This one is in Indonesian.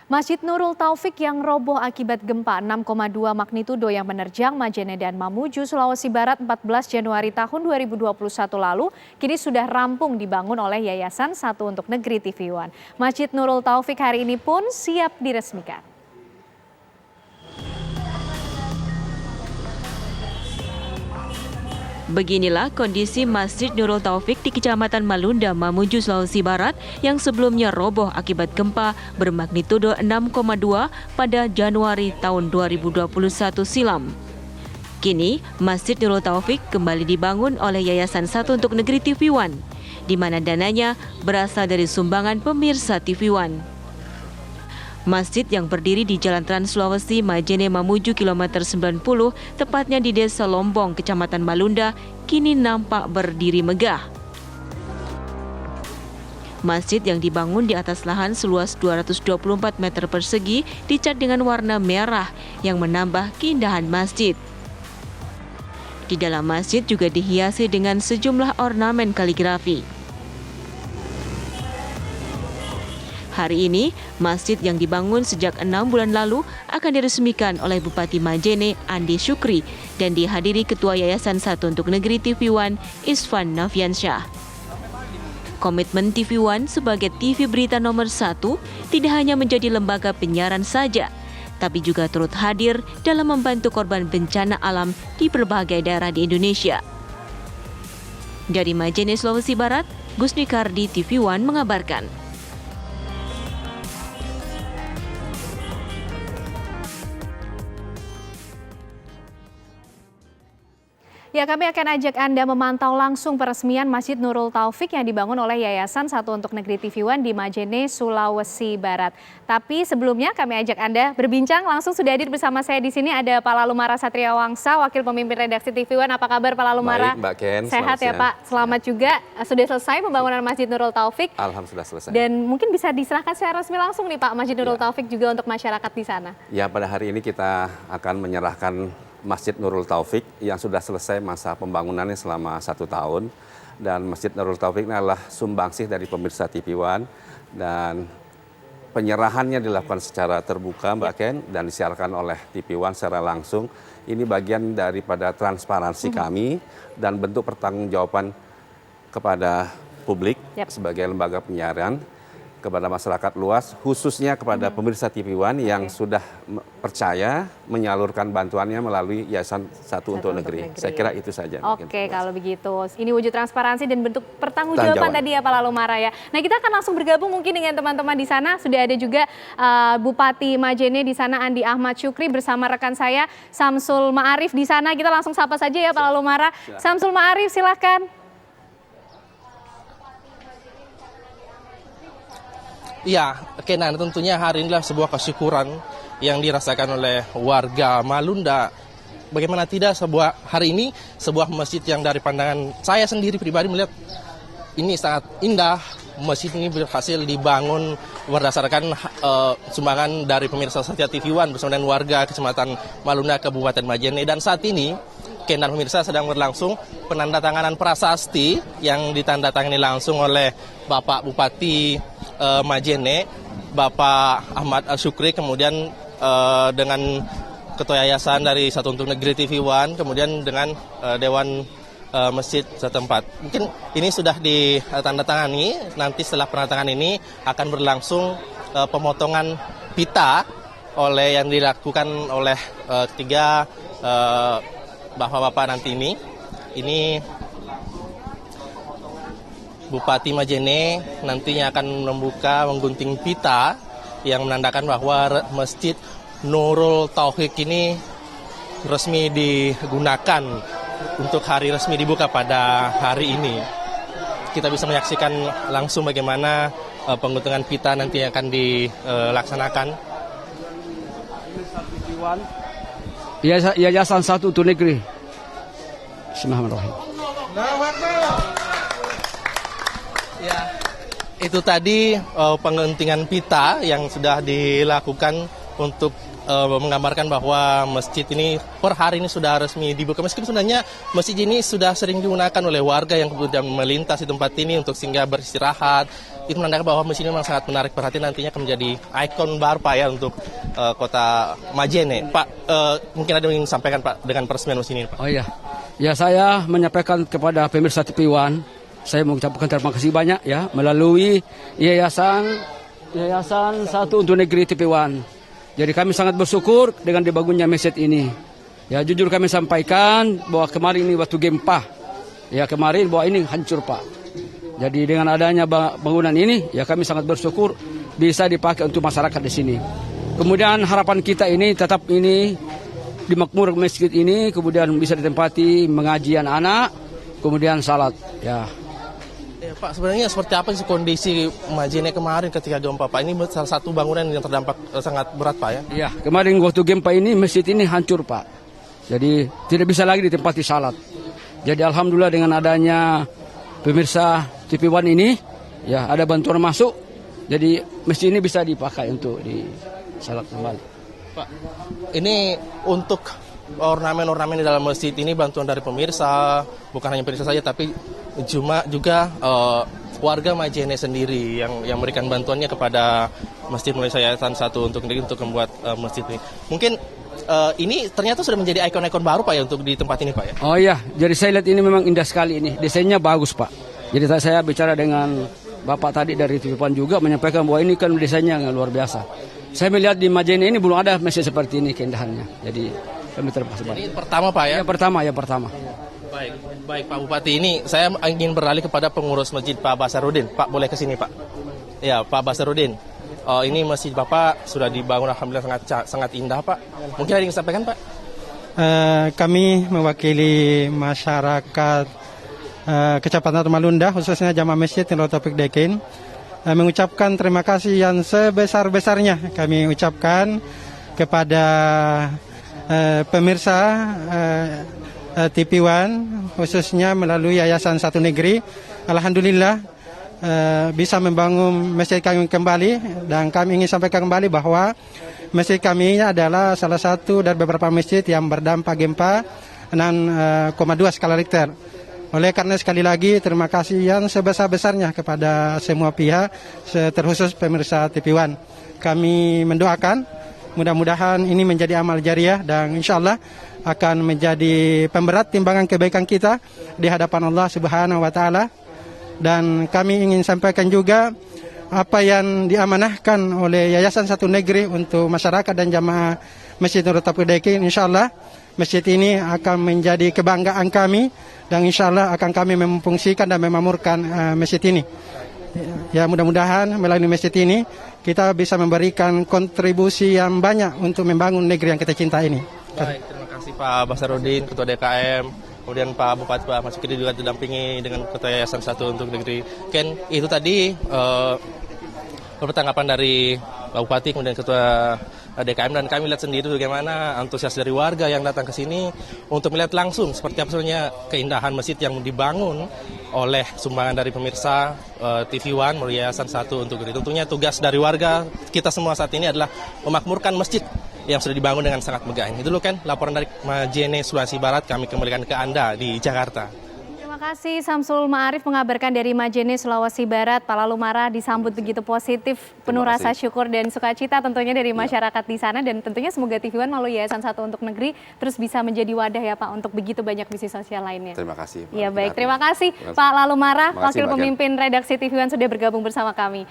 Masjid Nurul Taufik yang roboh akibat gempa 6,2 magnitudo yang menerjang Majene dan Mamuju, Sulawesi Barat 14 Januari tahun 2021 lalu, kini sudah rampung dibangun oleh Yayasan Satu untuk Negeri TV One. Masjid Nurul Taufik hari ini pun siap diresmikan. Beginilah kondisi Masjid Nurul Taufik di Kecamatan Malunda, Mamuju, Sulawesi Barat yang sebelumnya roboh akibat gempa bermagnitudo 6,2 pada Januari tahun 2021 silam. Kini, Masjid Nurul Taufik kembali dibangun oleh Yayasan Satu untuk Negeri TV One, di mana dananya berasal dari sumbangan pemirsa TV One. Masjid yang berdiri di Jalan Trans Sulawesi Majene Mamuju kilometer 90, tepatnya di Desa Lombong, Kecamatan Malunda, kini nampak berdiri megah. Masjid yang dibangun di atas lahan seluas 224 meter persegi dicat dengan warna merah yang menambah keindahan masjid. Di dalam masjid juga dihiasi dengan sejumlah ornamen kaligrafi. Hari ini, masjid yang dibangun sejak 6 bulan lalu akan diresmikan oleh Bupati Majene, Andi Syukri, dan dihadiri Ketua Yayasan Satu untuk Negeri TV One, Isvan Nafiansyah. Komitmen TV One sebagai TV berita nomor 1 tidak hanya menjadi lembaga penyiaran saja, tapi juga turut hadir dalam membantu korban bencana alam di berbagai daerah di Indonesia. Dari Majene, Sulawesi Barat, Gusni Kardi, TV One mengabarkan. Ya, kami akan ajak Anda memantau langsung peresmian Masjid Nurul Taufik yang dibangun oleh Yayasan Satu untuk Negeri TV One di Majene, Sulawesi Barat. Tapi sebelumnya kami ajak Anda berbincang langsung, sudah hadir bersama saya di sini ada Pak Lalumara Satriawangsa, Wakil Pemimpin Redaksi TV One. Apa kabar Pak Lalumara? Baik, Mbak Ken. Sehat ya Pak? Selamat juga. Sudah selesai pembangunan Masjid Nurul Taufik? Alhamdulillah selesai. Dan mungkin bisa diserahkan secara resmi langsung nih Pak, Masjid Nurul Taufik juga untuk masyarakat di sana. Ya, pada hari ini kita akan menyerahkan Masjid Nurul Taufik yang sudah selesai masa pembangunannya selama 1 tahun. Dan Masjid Nurul Taufik ini adalah sumbangsih dari pemirsa TV One. Dan penyerahannya dilakukan secara terbuka, Mbak Ken, dan disiarkan oleh TV One secara langsung. Ini bagian daripada transparansi kami dan bentuk pertanggungjawaban kepada publik sebagai lembaga penyiaran, kepada masyarakat luas, khususnya kepada pemirsa TV One yang sudah percaya menyalurkan bantuannya melalui Yayasan Satu untuk Negeri. Saya kira itu saja. Oke, kalau begitu. Ini wujud transparansi dan bentuk pertanggungjawaban tadi ya Pak Lalumara ya. Nah, kita akan langsung bergabung mungkin dengan teman-teman di sana. Sudah ada juga Bupati Majene di sana, Andi Ahmad Syukri, bersama rekan saya Samsul Ma'arif di sana. Kita langsung sapa saja ya Pak Lalumara. Samsul Ma'arif, silakan. Ya, Kenan, tentunya hari inilah sebuah kesyukuran yang dirasakan oleh warga Malunda. Bagaimana tidak, hari ini sebuah masjid yang dari pandangan saya sendiri pribadi melihat ini sangat indah. Masjid ini berhasil dibangun berdasarkan sumbangan dari pemirsa setia TV One bersama dengan warga Kecamatan Malunda, Kabupaten Majene. Dan saat ini, Kenan pemirsa, sedang berlangsung penandatanganan prasasti yang ditandatangani langsung oleh Bapak Bupati Majene, Bapak Ahmad Syukri, kemudian dengan Ketua Yayasan dari Satu untuk Negeri TV One, kemudian dengan Dewan Masjid setempat. Mungkin ini sudah ditandatangani, nanti setelah penandatangan ini akan berlangsung pemotongan pita yang dilakukan oleh ketiga bapak-bapak nanti ini. Ini Bupati Majene nantinya akan menggunting pita yang menandakan bahwa Masjid Nurul Taufik ini resmi digunakan untuk hari resmi dibuka pada hari ini. Kita bisa menyaksikan langsung bagaimana pengguntingan pita nanti akan dilaksanakan. Yayasan Satu untuk Negeri. Bismillahirrahmanirrahim. Ya, itu tadi pengguntingan pita yang sudah dilakukan untuk menggambarkan bahwa masjid ini per hari ini sudah resmi dibuka. Meskipun sebenarnya masjid ini sudah sering digunakan oleh warga yang kemudian melintas di tempat ini untuk singgah beristirahat. Itu menandakan bahwa masjid ini memang sangat menarik perhatian, nantinya akan menjadi ikon baru Pak ya untuk kota Majene. Pak, mungkin ada yang ingin sampaikan Pak dengan peresmian masjid ini Pak? Oh iya, ya saya menyampaikan kepada pemirsa TV One, saya mengucapkan terima kasih banyak ya melalui Yayasan Satu untuk Negeri TV One. Jadi kami sangat bersyukur dengan dibangunnya masjid ini. Ya jujur kami sampaikan bahwa kemarin ini waktu gempa, ya kemarin bahwa ini hancur Pak. Jadi dengan adanya bangunan ini, ya kami sangat bersyukur bisa dipakai untuk masyarakat di sini. Kemudian harapan kita ini tetap ini dimakmur masjid ini, kemudian bisa ditempati mengajian anak, kemudian salat. Ya. Pak, sebenarnya seperti apa sih kondisi Majene kemarin ketika gempa Pak? Ini salah satu bangunan yang terdampak sangat berat Pak ya? Iya, kemarin waktu gempa ini masjid ini hancur Pak. Jadi tidak bisa lagi ditempati salat. Jadi alhamdulillah dengan adanya pemirsa TV One ini, ya ada bantuan masuk. Jadi masjid ini bisa dipakai untuk di salat kembali. Pak, ini untuk ornamen-ornamen di dalam masjid ini bantuan dari pemirsa, bukan hanya pemirsa saja tapi juga warga Majene sendiri yang memberikan bantuannya kepada Masjid Malaysia Yayasan Satu untuk membuat masjid ini. Mungkin ini ternyata sudah menjadi ikon-ikon baru Pak ya untuk di tempat ini Pak ya? Oh iya, jadi saya lihat ini memang indah sekali ini, desainnya bagus Pak. Jadi saya bicara dengan Bapak tadi dari TV One juga menyampaikan bahwa ini kan desainnya luar biasa. Saya melihat di Majene ini belum ada masjid seperti ini keindahannya. Jadi kami terima kasih. Ini pertama Pak ya? Ya pertama. Baik Pak Bupati, ini saya ingin beralih kepada pengurus masjid Pak Basarudin. Pak boleh ke sini Pak? Ya Pak Basarudin, ini masjid Bapak sudah dibangun alhamdulillah sangat indah Pak. Mungkin ada yang disampaikan Pak? Kami mewakili masyarakat Kecamatan Malunda, khususnya jamaah masjid Nurul Taufik Dekin, mengucapkan terima kasih yang sebesar-besarnya kami ucapkan kepada pemirsa TV One, khususnya melalui Yayasan Satu Negeri. Alhamdulillah bisa membangun masjid kami kembali, dan kami ingin sampaikan kembali bahwa masjid kami adalah salah satu dari beberapa masjid yang berdampak gempa 6,2 skala Richter. Oleh karena sekali lagi terima kasih yang sebesar-besarnya kepada semua pihak, terkhusus pemirsa TV One. Kami mendoakan mudah-mudahan ini menjadi amal jariah dan insya Allah akan menjadi pemberat timbangan kebaikan kita di hadapan Allah Subhanahu wa Ta'ala. Dan kami ingin sampaikan juga apa yang diamanahkan oleh Yayasan Satu Negeri untuk masyarakat dan jamaah Masjid Nurul Taufik Dekin. Insya Allah masjid ini akan menjadi kebanggaan kami dan insya Allah akan kami memfungsikan dan memamurkan masjid ini. Ya mudah-mudahan melalui masjid ini kita bisa memberikan kontribusi yang banyak untuk membangun negeri yang kita cinta ini. Baik, terima kasih Pak Basarudin, Ketua DKM, kemudian Pak Bupati Pak Mas Fikri juga didampingi dengan Ketua Yayasan Satu untuk Negeri. Ken, itu tadi pertanggapan dari Pak Bupati kemudian Ketua DKM, dan kami lihat sendiri bagaimana antusias dari warga yang datang ke sini untuk melihat langsung seperti apa sebenarnya keindahan masjid yang dibangun oleh sumbangan dari pemirsa TV One melalui Yayasan Satu untuk Negeri. Tentunya tugas dari warga kita semua saat ini adalah memakmurkan masjid yang sudah dibangun dengan sangat megah. Itu dulu kan laporan dari Majene, Sulawesi Barat, kami kembalikan ke Anda di Jakarta. Terima kasih Samsul Ma'arif mengabarkan dari Majene, Sulawesi Barat. Pak Lalumara disambut begitu positif, penuh rasa syukur dan sukacita tentunya dari masyarakat di sana, dan tentunya semoga TV One melalui Yayasan Satu untuk Negeri terus bisa menjadi wadah ya Pak untuk begitu banyak misi sosial lainnya. Terima kasih. Ya baik, terima kasih Pak Lalumara, Wakil Pemimpin Redaksi TV One sudah bergabung bersama kami.